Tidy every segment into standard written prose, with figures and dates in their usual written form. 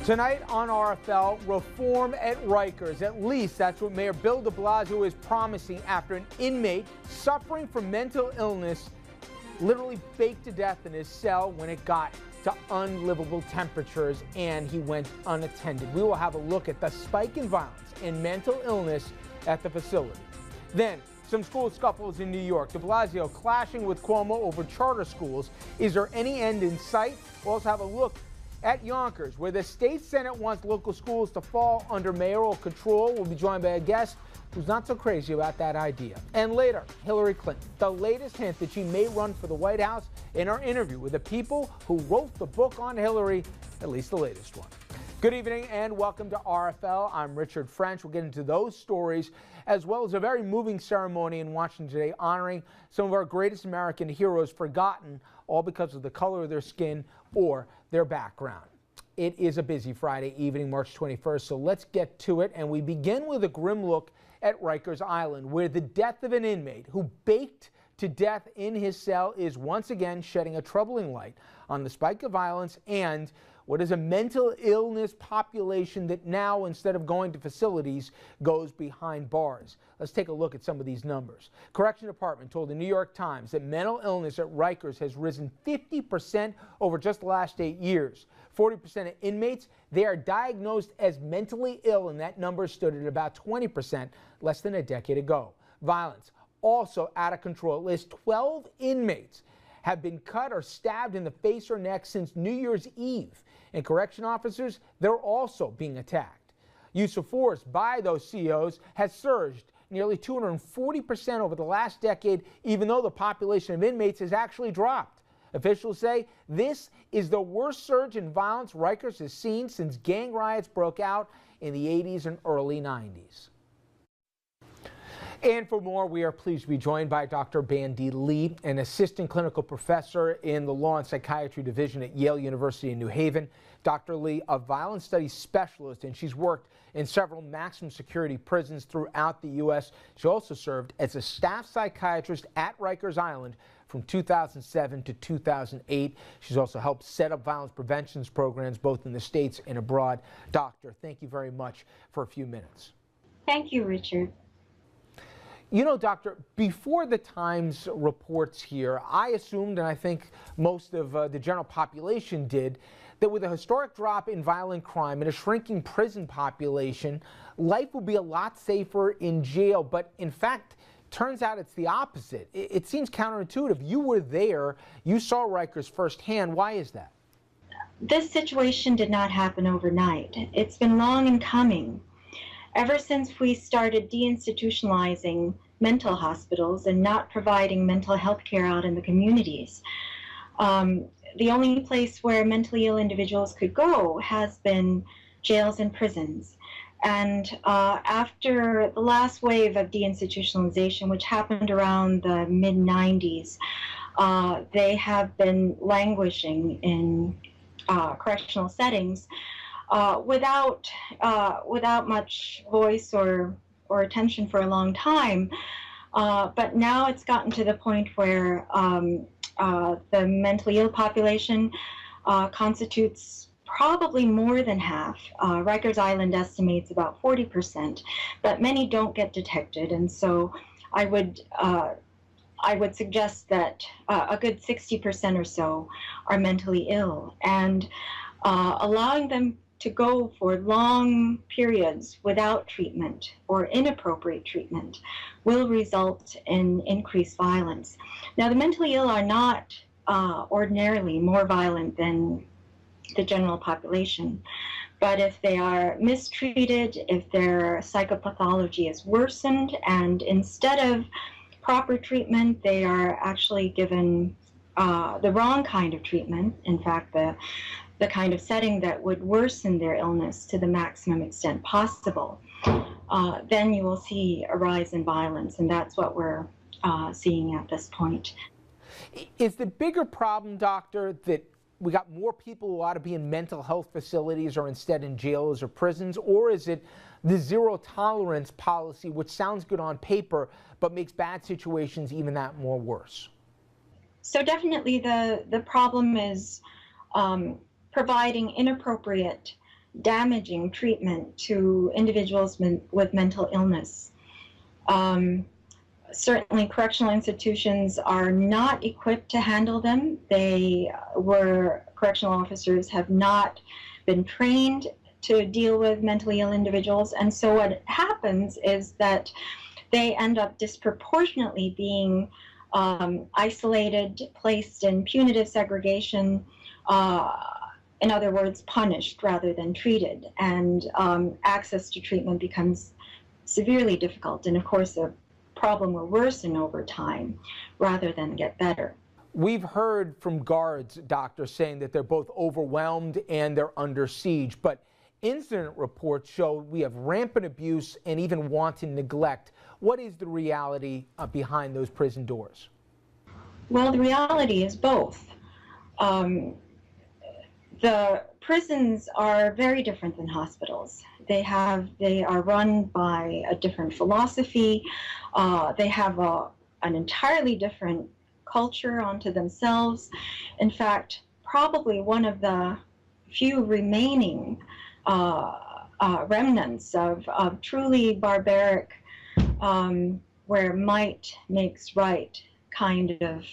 Tonight on RFL, reform at Rikers. At least that's what Mayor Bill de Blasio is promising after an inmate suffering from mental illness literally baked to death in his cell when it got to unlivable temperatures and he went unattended. We will have a look at the spike in violence and mental illness at the facility. Then, some school scuffles in New York. De Blasio clashing with Cuomo over charter schools. Is there any end in sight? We'll also have a look at Yonkers, where the state Senate wants local schools to fall under mayoral control. We'll be joined by a guest who's not so crazy about that idea. And later, Hillary Clinton, the latest hint that she may run for the White House in our interview with the people who wrote the book on Hillary, at least the latest one. Good evening and welcome to RFL. I'm Richard French. We'll get into those stories as well as a very moving ceremony in Washington today honoring some of our greatest American heroes forgotten all because of the color of their skin or their background. It is a busy Friday evening, March 21st, so let's get to it. And we begin with a grim look at Rikers Island, where the death of an inmate who baked to death in his cell is once again shedding a troubling light on the spike of violence and what is a mental illness population that now, instead of going to facilities, goes behind bars. Let's take a look at some of these numbers. Correction Department told the New York Times that mental illness at Rikers has risen 50% over just the last 8 years. 40% of inmates, they are diagnosed as mentally ill, and that number stood at about 20% less than a decade ago. Violence also out of control. At least 12 inmates have been cut or stabbed in the face or neck since New Year's Eve. And correction officers, they're also being attacked. Use of force by those COs has surged nearly 240% over the last decade, even though the population of inmates has actually dropped. Officials say this is the worst surge in violence Rikers has seen since gang riots broke out in the 80s and early 90s. And for more, we are pleased to be joined by Dr. Bandy Lee, an assistant clinical professor in the Law and Psychiatry Division at Yale University in New Haven. Dr. Lee, a violence studies specialist, and she's worked in several maximum security prisons throughout the U.S. She also served as a staff psychiatrist at Rikers Island from 2007 to 2008. She's also helped set up violence prevention programs both in the States and abroad. Doctor, thank you very much for a few minutes. Thank you, Richard. You know, Doctor, before the Times reports here, I assumed, and I think most of the general population did, that with a historic drop in violent crime and a shrinking prison population, life would be a lot safer in jail. But in fact, turns out it's the opposite. It seems counterintuitive. You were there. You saw Rikers firsthand. Why is that? This situation did not happen overnight. It's been long in coming. Ever since we started deinstitutionalizing mental hospitals and not providing mental health care out in the communities, the only place where mentally ill individuals could go has been jails and prisons. And after the last wave of deinstitutionalization, which happened around the mid-90s, they have been languishing in correctional settings without much voice or attention for a long time. But now it's gotten to the point where the mentally ill population constitutes probably more than half. Rikers Island estimates about 40%, but many don't get detected. And so I would suggest that a good 60% or so are mentally ill. And allowing them to go for long periods without treatment or inappropriate treatment will result in increased violence. Now, the mentally ill are not ordinarily more violent than the general population, but if they are mistreated, if their psychopathology is worsened, and instead of proper treatment, they are actually given the wrong kind of treatment, in fact, the kind of setting that would worsen their illness to the maximum extent possible, then you will see a rise in violence, and that's what we're seeing at this point. Is the bigger problem, Doctor, that we got more people who ought to be in mental health facilities or instead in jails or prisons, or is it the zero tolerance policy, which sounds good on paper, but makes bad situations even that more worse? So definitely the problem is providing inappropriate damaging treatment to individuals with mental illness. Certainly, correctional institutions are not equipped to handle them. Correctional officers have not been trained to deal with mentally ill individuals. And so what happens is that they end up disproportionately being isolated, placed in punitive segregation, in other words, punished rather than treated. And access to treatment becomes severely difficult. And of course, the problem will worsen over time rather than get better. We've heard from guards, doctors, saying that they're both overwhelmed and they're under siege, but incident reports show we have rampant abuse and even wanton neglect. What is the reality behind those prison doors? Well, the reality is both. The prisons are very different than hospitals. They are run by a different philosophy. They have an entirely different culture onto themselves. In fact, probably one of the few remaining remnants of truly barbaric, where might makes right kind of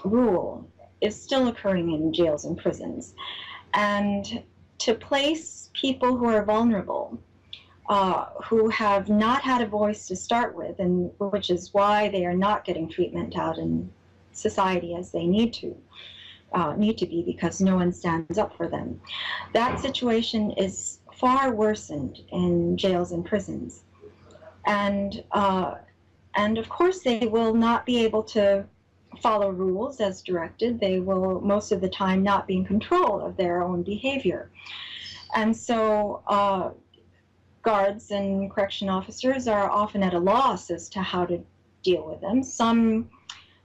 rule is still occurring in jails and prisons. And to place people who are vulnerable, who have not had a voice to start with, and which is why they are not getting treatment out in society as they need to be, because no one stands up for them. That situation is far worsened in jails and prisons. And of course they will not be able to follow rules as directed. They will most of the time not be in control of their own behavior. And so guards and correction officers are often at a loss as to how to deal with them. Some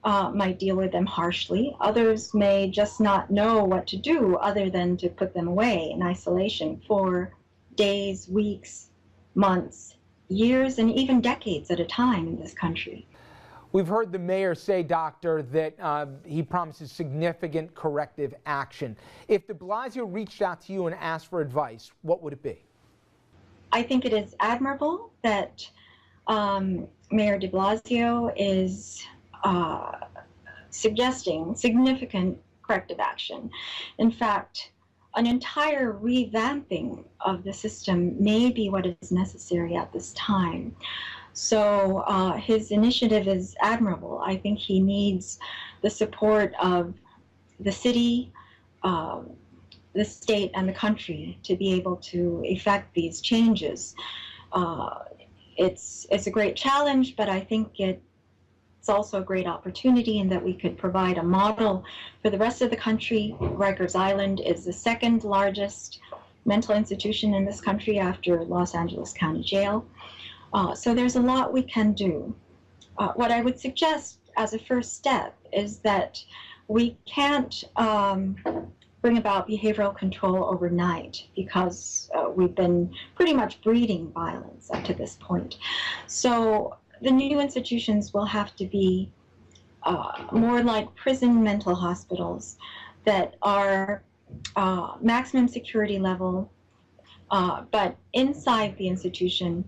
might deal with them harshly. Others may just not know what to do other than to put them away in isolation for days, weeks, months, years, and even decades at a time in this country. We've heard the mayor say, Doctor, that he promises significant corrective action. If de Blasio reached out to you and asked for advice, what would it be? I think it is admirable that Mayor de Blasio is suggesting significant corrective action. In fact, an entire revamping of the system may be what is necessary at this time. So his initiative is admirable. I think he needs the support of the city, the state, and the country to be able to effect these changes. It's a great challenge, but I think it's also a great opportunity in that we could provide a model for the rest of the country. Rikers Island is the second largest mental institution in this country after Los Angeles County Jail. So there's a lot we can do. What I would suggest as a first step is that we can't bring about behavioral control overnight, because we've been pretty much breeding violence up to this point. So the new institutions will have to be more like prison mental hospitals that are maximum security level, but inside the institution,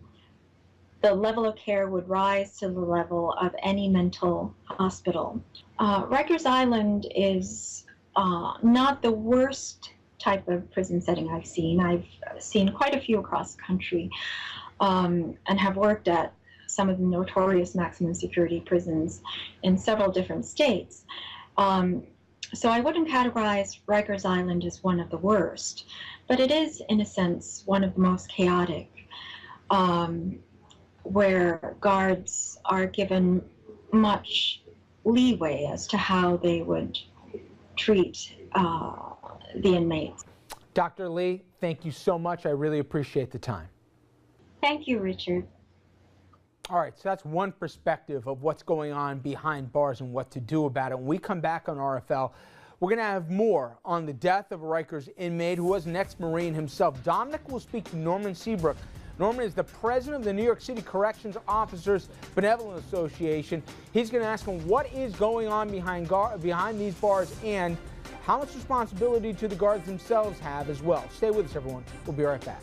the level of care would rise to the level of any mental hospital. Rikers Island is not the worst type of prison setting I've seen. I've seen quite a few across the country and have worked at some of the notorious maximum security prisons in several different states. So I wouldn't categorize Rikers Island as one of the worst, but it is, in a sense, one of the most chaotic, where guards are given much leeway as to how they would treat the inmates. Dr. Lee, thank you so much. I really appreciate the time. Thank you, Richard. All right, so that's one perspective of what's going on behind bars and what to do about it. When we come back on RFL, we're going to have more on the death of a Rikers inmate who was an ex-Marine himself. Dominic will speak to Norman Seabrook. Norman is the president of the New York City Corrections Officers Benevolent Association. He's going to ask him what is going on behind these bars and how much responsibility do the guards themselves have as well? Stay with us, everyone. We'll be right back.